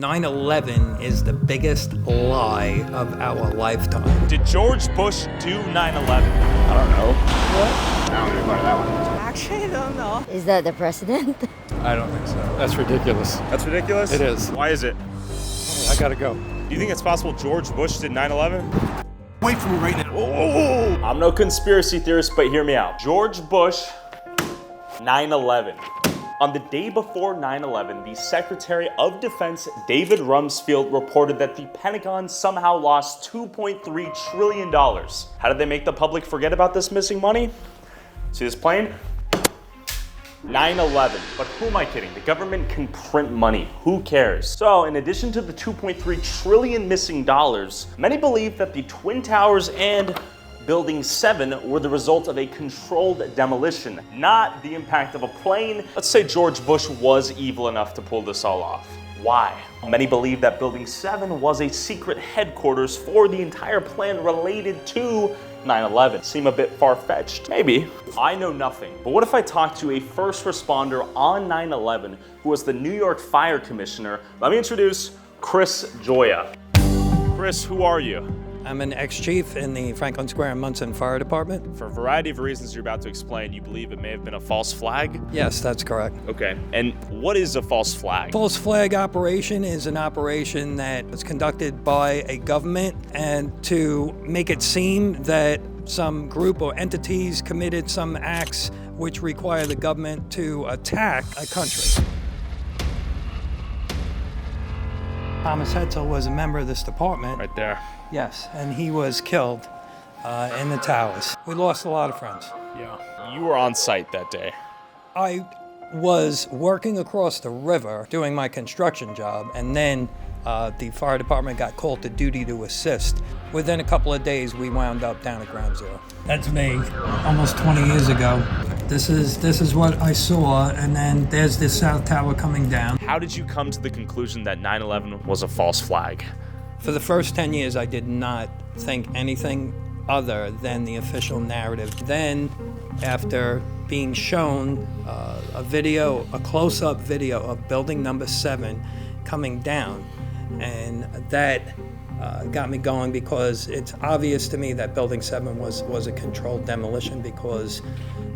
9/11 is the biggest lie of our lifetime. Did George Bush do 9/11? I don't know. What? I don't know about that one. Actually, I don't know. Is that the president? I don't think so. That's ridiculous. That's ridiculous? It is. Why is it? I gotta go. Do you think it's possible George Bush did 9/11? Wait for me right now. Whoa. I'm no conspiracy theorist, but hear me out. George Bush, 9/11. On the day before 9/11, the Secretary of Defense, David Rumsfeld, reported that the Pentagon somehow lost $2.3 trillion. How did they make the public forget about this missing money? See this plane? 9/11. But who am I kidding? The government can print money. Who cares? So, in addition to the $2.3 trillion missing dollars, many believe that the Twin Towers and Building 7 were the result of a controlled demolition, not the impact of a plane. Let's say George Bush was evil enough to pull this all off. Why? Many believe that Building 7 was a secret headquarters for the entire plan related to 9/11. Seem a bit far-fetched? Maybe. I know nothing, but what if I talked to a first responder on 9/11 who was the New York Fire Commissioner? Let me introduce Chris Joya. Chris, who are you? I'm an ex-chief in the Franklin Square and Munson Fire Department. For a variety of reasons you're about to explain, you believe it may have been a false flag? Yes, that's correct. Okay, and what is a false flag? False flag operation is an operation that is conducted by a government and to make it seem that some group or entities committed some acts which require the government to attack a country. Thomas Hetzel was a member of this department. Right there. Yes, and he was killed in the towers. We lost a lot of friends. Yeah. You were on site that day. I was working across the river doing my construction job, and then the fire department got called to duty to assist. Within a couple of days, we wound up down at Ground Zero. That's me, almost 20 years ago. This is what I saw, and then there's this South Tower coming down. How did you come to the conclusion that 9/11 was a false flag? For the first 10 years, I did not think anything other than the official narrative. Then, after being shown a close-up video of building number 7 coming down, and that got me going because it's obvious to me that building 7 was a controlled demolition because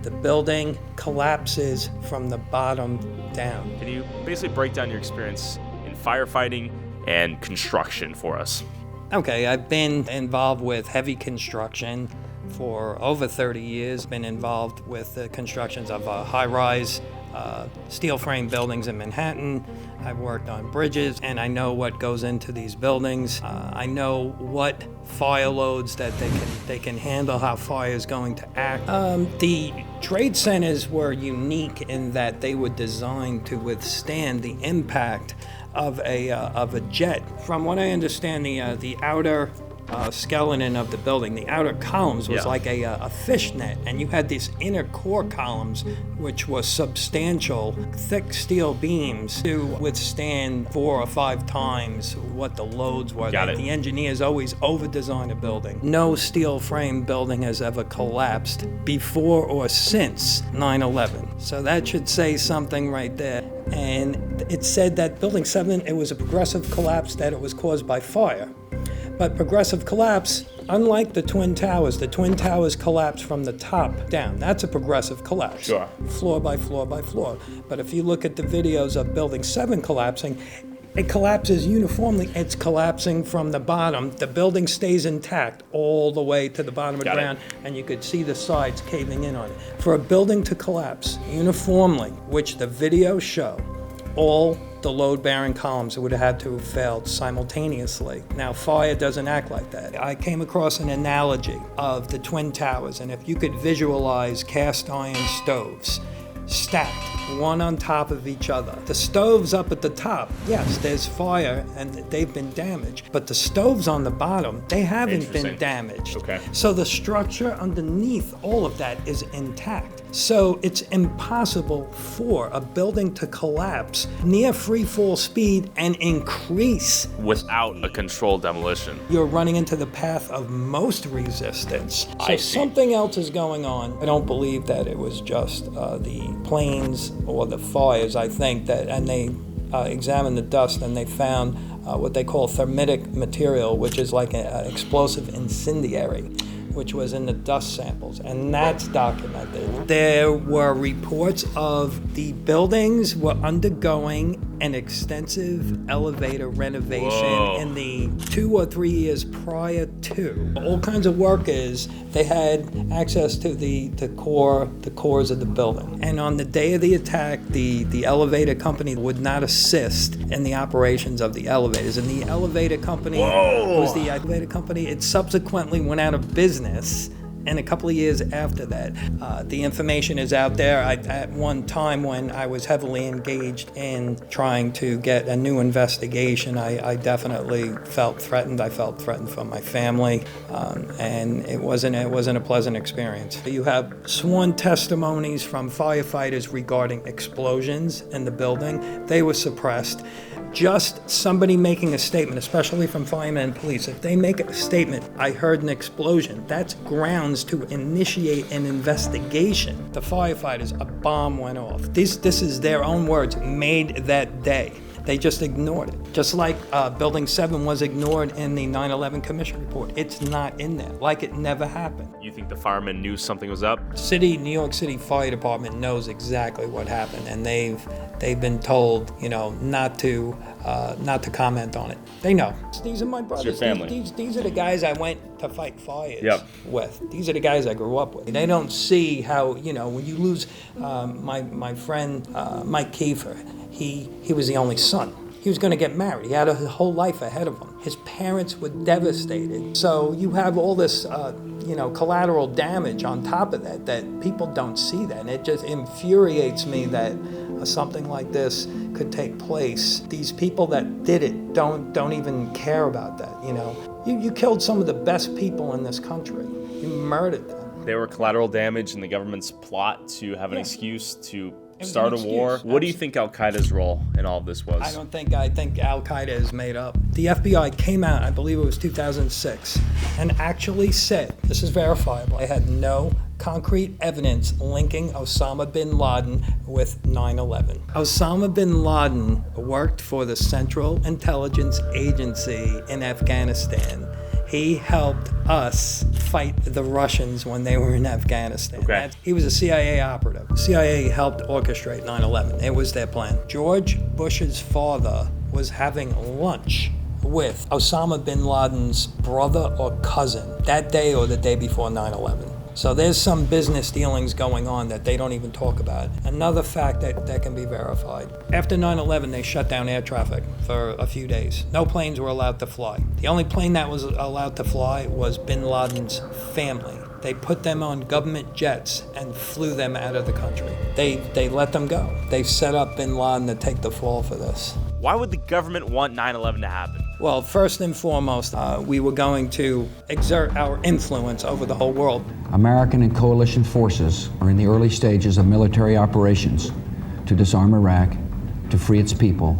the building collapses from the bottom down. Can you basically break down your experience in firefighting and construction for us? Okay, I've been involved with heavy construction for over 30 years. Been involved with the constructions of high-rise steel frame buildings in Manhattan. I've worked on bridges, and I know what goes into these buildings. I know what fire loads that they can handle, how fire is going to act. The trade centers were unique in that they were designed to withstand the impact of a jet. From what I understand, the outer skeleton of the building, the outer columns was like a fishnet, and you had these inner core columns which were substantial, thick steel beams to withstand 4 or 5 times what the loads were. The engineers always over-design a building. No steel frame building has ever collapsed before or since 9/11. So that should say something right there. And it said that building 7, it was a progressive collapse, that it was caused by fire. But progressive collapse, unlike the Twin Towers collapse from the top down. That's a progressive collapse. Sure. Floor by floor by floor. But if you look at the videos of Building 7 collapsing, it collapses uniformly. It's collapsing from the bottom. The building stays intact all the way to the bottom of the ground, and you could see the sides caving in on it. For a building to collapse uniformly, which the videos show, all the load-bearing columns would have had to have failed simultaneously. Now, fire doesn't act like that. I came across an analogy of the Twin Towers, and if you could visualize cast iron stoves stacked one on top of each other. The stoves up at the top, yes, there's fire and they've been damaged, but the stoves on the bottom, they haven't been damaged. Okay. So the structure underneath all of that is intact. So it's impossible for a building to collapse near free fall speed and increase without a controlled demolition. You're running into the path of most resistance. I So see. something else is going on. I don't believe that it was just the planes or the fires. I think that, and they examined the dust, and they found what they call thermitic material, which is like an explosive incendiary, which was in the dust samples, and that's documented. There were reports of the buildings were undergoing an extensive elevator renovation in the 2 or 3 years prior to. All kinds of workers, they had access to the cores of the building. And on the day of the attack, the elevator company would not assist in the operations of the elevators. And the elevator company it subsequently went out of business. And a couple of years after that, the information is out there. At one time when I was heavily engaged in trying to get a new investigation, I definitely felt threatened. I felt threatened from my family, and it wasn't a pleasant experience. You have sworn testimonies from firefighters regarding explosions in the building. They were suppressed. Just somebody making a statement, especially from firemen and police, if they make a statement, I heard an explosion, that's grounds to initiate an investigation. The firefighters, a bomb went off. This is their own words, made that day. They just ignored it. Just like Building 7 was ignored in the 9/11 Commission report. It's not in there, like it never happened. You think the firemen knew something was up? New York City Fire Department knows exactly what happened, and they've been told, not to comment on it. They know. These are my brothers. It's your family. These are the guys I went to fight fires with. These are the guys I grew up with. They don't see how, when you lose my friend Mike Kiefer, he was the only son. He was going to get married. He had a whole life ahead of him. His parents were devastated. So you have all this, collateral damage on top of that people don't see that. And it just infuriates me that something like this could take place. These people that did it don't even care about that, You killed some of the best people in this country. You murdered them. They were collateral damage in the government's plot to have an excuse to start a war. What do you think Al-Qaeda's role in all of this was? I think Al-Qaeda is made up. The FBI came out, I believe it was 2006, and actually said, this is verifiable, they had no concrete evidence linking Osama bin Laden with 9/11. Osama bin Laden worked for the Central Intelligence Agency in Afghanistan. He helped us fight the Russians when they were in Afghanistan. Okay. He was a CIA operative. CIA helped orchestrate 9/11. It was their plan. George Bush's father was having lunch with Osama bin Laden's brother or cousin that day or the day before 9/11. So there's some business dealings going on that they don't even talk about. Another fact that can be verified. After 9/11, they shut down air traffic for a few days. No planes were allowed to fly. The only plane that was allowed to fly was bin Laden's family. They put them on government jets and flew them out of the country. They let them go. They set up bin Laden to take the fall for this. Why would the government want 9/11 to happen? Well, first and foremost, we were going to exert our influence over the whole world. American and coalition forces are in the early stages of military operations to disarm Iraq, to free its people,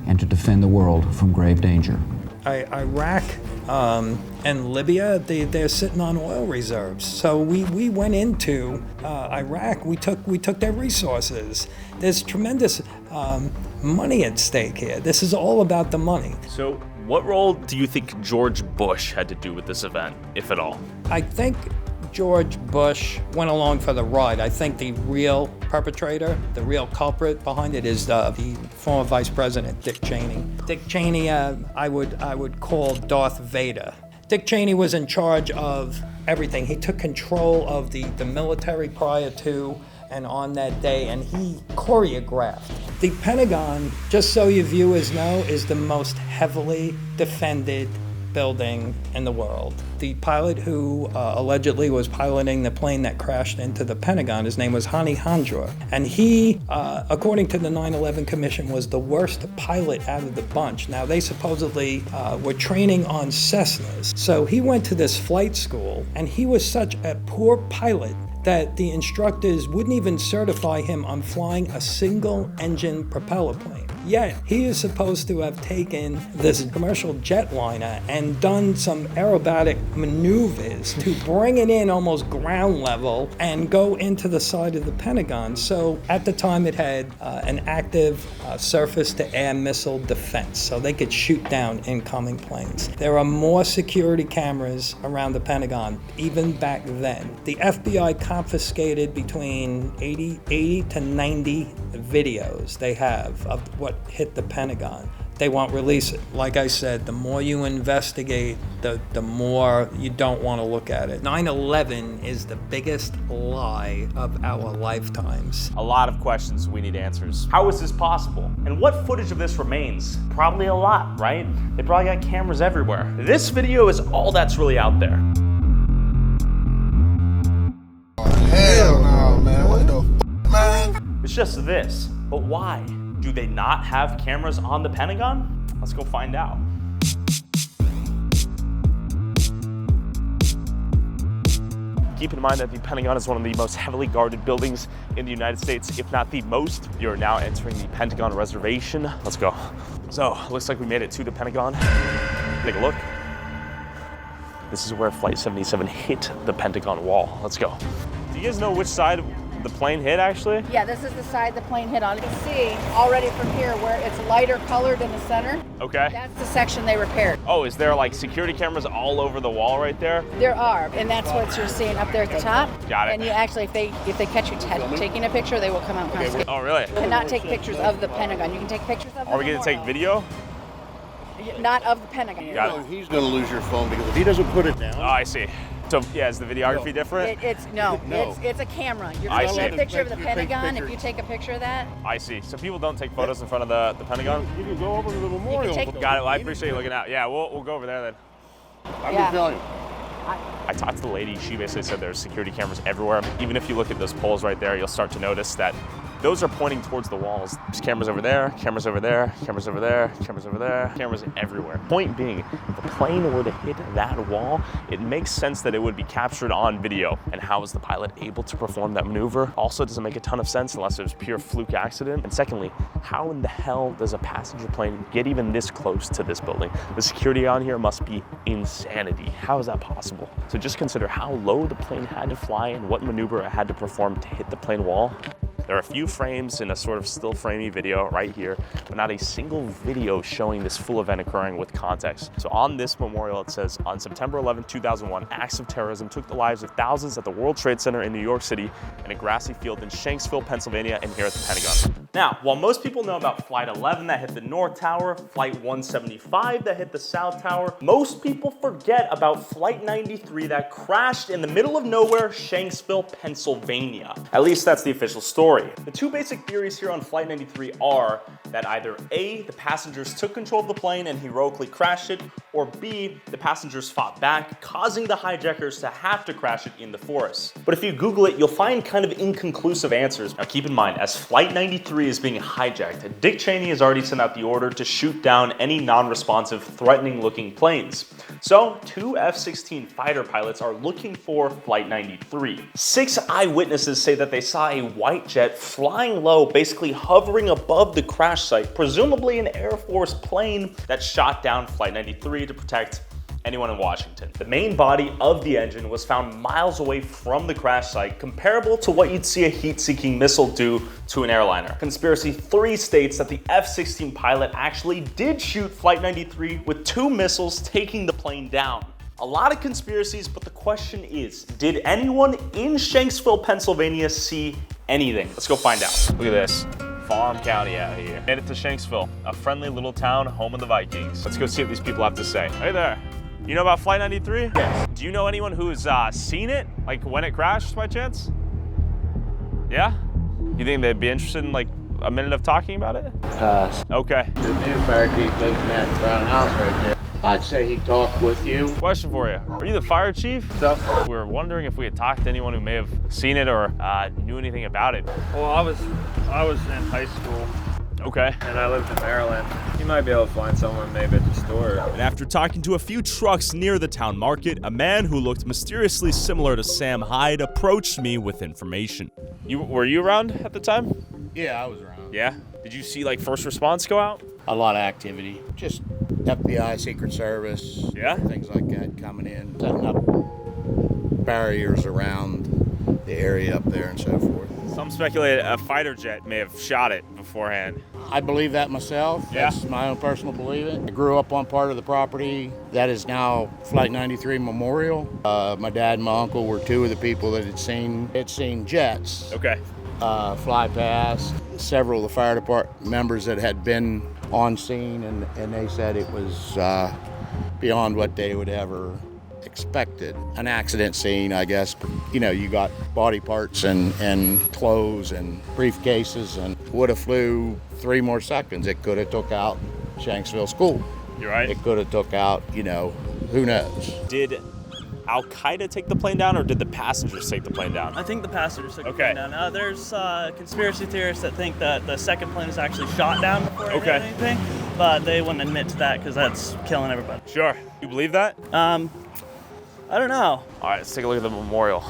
and to defend the world from grave danger. Iraq and Libya, they're sitting on oil reserves. So we went into Iraq. We took their resources. There's tremendous money at stake here. This is all about the money. So what role do you think George Bush had to do with this event, if at all? I think George Bush went along for the ride. I think the real perpetrator, the real culprit behind it is the former Vice President, Dick Cheney. Dick Cheney, I would call Darth Vader. Dick Cheney was in charge of everything. He took control of the military prior to and on that day, and he choreographed. The Pentagon, just so you viewers know, is the most heavily defended building in the world. The pilot who allegedly was piloting the plane that crashed into the Pentagon, his name was Hani Hanjour, and he, according to the 9/11 Commission, was the worst pilot out of the bunch. Now, they supposedly were training on Cessnas, so he went to this flight school, and he was such a poor pilot that the instructors wouldn't even certify him on flying a single-engine propeller plane. Yet, he is supposed to have taken this commercial jetliner and done some aerobatic maneuvers to bring it in almost ground level and go into the side of the Pentagon. So at the time it had an active surface-to-air missile defense, so they could shoot down incoming planes. There are more security cameras around the Pentagon, even back then. The FBI confiscated between 80 to 90 videos they have of what hit the Pentagon. They won't release it. Like I said, the more you investigate, the more you don't want to look at it. 9/11 is the biggest lie of our lifetimes. A lot of questions we need answers. How is this possible? And what footage of this remains? Probably a lot, right? They probably got cameras everywhere. This video is all that's really out there. Hell no, man. What the f, man? It's just this. But why? Do they not have cameras on the Pentagon? Let's go find out. Keep in mind that the Pentagon is one of the most heavily guarded buildings in the United States, if not the most. You're now entering the Pentagon reservation. Let's go. So, looks like we made it to the Pentagon. Take a look. This is where Flight 77 hit the Pentagon wall. Let's go. Do you guys know which side the plane hit, actually? Yeah, this is the side the plane hit on. You can see already from here where it's lighter colored in the center. Okay. That's the section they repaired. Oh, is there like security cameras all over the wall right there? There are, and that's what you're seeing up there at the top. Got it. And you actually, if they catch you taking a picture, they will come out and confiscate. Oh, really? You cannot take pictures of the Pentagon. You can take pictures of the Are we gonna take video? Not of the Pentagon. Got it. He's gonna lose your phone because if he doesn't put it down. Oh, I see. So, yeah, is the videography different? It's a camera. You're I going to see. take a picture of the You take Pentagon. pictures. If you take a picture of that, I see. So people don't take photos in front of the Pentagon? You can go over to the memorial. take- Got it. Well, I appreciate you looking out. Yeah, we'll go over there then. I'm Yeah. just telling you. I talked to the lady. She basically said there's security cameras everywhere. Even if you look at those poles right there, you'll start to notice that those are pointing towards the walls. There's cameras over there, cameras over there, cameras over there, cameras over there, cameras everywhere. Point being, if a plane were to hit that wall, it makes sense that it would be captured on video. And how is the pilot able to perform that maneuver? Also doesn't make a ton of sense unless it was pure fluke accident. And secondly, how in the hell does a passenger plane get even this close to this building? The security on here must be insanity. How is that possible? So just consider how low the plane had to fly and what maneuver it had to perform to hit the plane wall. There are a few frames in a sort of still framey video right here, but not a single video showing this full event occurring with context. So on this memorial, it says, on September 11, 2001, acts of terrorism took the lives of thousands at the World Trade Center in New York City and a grassy field in Shanksville, Pennsylvania, and here at the Pentagon. Now, while most people know about Flight 11 that hit the North Tower, Flight 175 that hit the South Tower, most people forget about Flight 93 that crashed in the middle of nowhere, Shanksville, Pennsylvania. At least that's the official story. The two basic theories here on Flight 93 are that either A, the passengers took control of the plane and heroically crashed it, or B, the passengers fought back, causing the hijackers to have to crash it in the forest. But if you Google it, you'll find kind of inconclusive answers. Now keep in mind, as Flight 93 is being hijacked, Dick Cheney has already sent out the order to shoot down any non-responsive, threatening-looking planes. So, two F-16 fighter pilots are looking for Flight 93. 6 eyewitnesses say that they saw a white jet flying low, basically hovering above the crash site, presumably an Air Force plane that shot down Flight 93 to protect anyone in Washington. The main body of the engine was found miles away from the crash site, comparable to what you'd see a heat-seeking missile do to an airliner. Conspiracy 3 states that the F-16 pilot actually did shoot Flight 93 with 2 missiles taking the plane down. A lot of conspiracies, but the question is, did anyone in Shanksville, Pennsylvania see anything? Let's go find out. Look at this. Farm County out here. Made it to Shanksville, a friendly little town, home of the Vikings. Let's go see what these people have to say. Hey there. You know about Flight 93? Yes. Do you know anyone who's seen it? Like when it crashed by chance? Yeah? You think they'd be interested in like a minute of talking about it? Okay. The new fire chief lives in that brown house right there. I'd say he talked with you. Question for you. Are you the fire chief? So, We were wondering if we had talked to anyone who may have seen it or knew anything about it. Well, I was in high school Okay. and I lived in Maryland. You might be able to find someone maybe at the store. And after talking to a few trucks near the town market, a man who looked mysteriously similar to Sam Hyde approached me with information. Were you around at the time? Yeah, I was around. Yeah? Did you see like first response go out? A lot of activity. Just FBI, Secret Service, Yeah? things like that coming in, setting up barriers around the area up there and so forth. Some speculate a fighter jet may have shot it beforehand. I believe that myself. Yeah. That's my own personal belief. I grew up on part of the property that is now Flight 93 Memorial. My dad and my uncle were two of the people that had seen jets Okay. fly past. Several of the fire department members that had been on scene, and they said it was beyond what they would ever expected. An accident scene, I guess. You know, you got body parts and clothes and briefcases, and would have flew 3 more seconds. It could have took out Shanksville School. You're right. It could have took out, you know, who knows. Did Al-Qaeda take the plane down, or did the passengers take the plane down? I think the passengers took the Okay. plane down. There's conspiracy theorists that think that the second plane was actually shot down before it Okay. hit anything, but they wouldn't admit to that because that's killing everybody. Sure. You believe that? I don't know. All right, let's take a look at the memorial.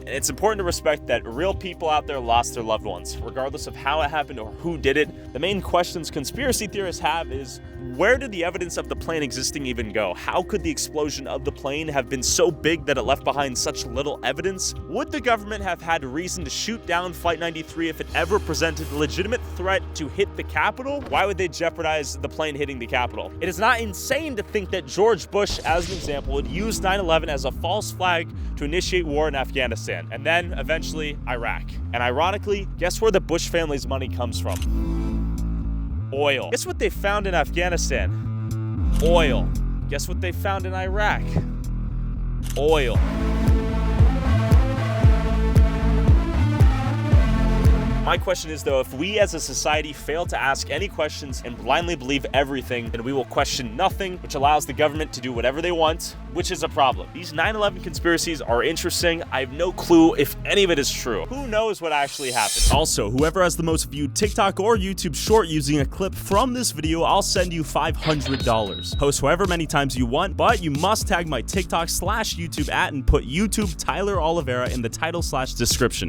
It's important to respect that real people out there lost their loved ones, regardless of how it happened or who did it. The main questions conspiracy theorists have is, where did the evidence of the plane existing even go? How could the explosion of the plane have been so big that it left behind such little evidence? Would the government have had reason to shoot down Flight 93 if it ever presented a legitimate threat to hit the Capitol? Why would they jeopardize the plane hitting the Capitol? It is not insane to think that George Bush, as an example, would use 9/11 as a false flag to initiate war in Afghanistan, and then eventually Iraq. And ironically, guess where the Bush family's money comes from? Oil. Guess what they found in Afghanistan? Oil. Guess what they found in Iraq? Oil. My question is, though, if we as a society fail to ask any questions and blindly believe everything, then we will question nothing, which allows the government to do whatever they want, which is a problem. These 9/11 conspiracies are interesting. I have no clue if any of it is true. Who knows what actually happened? Also, whoever has the most viewed TikTok or YouTube short using a clip from this video, I'll send you $500. Post however many times you want, but you must tag my TikTok/YouTube @ and put YouTube Tyler Oliveira in the title/description.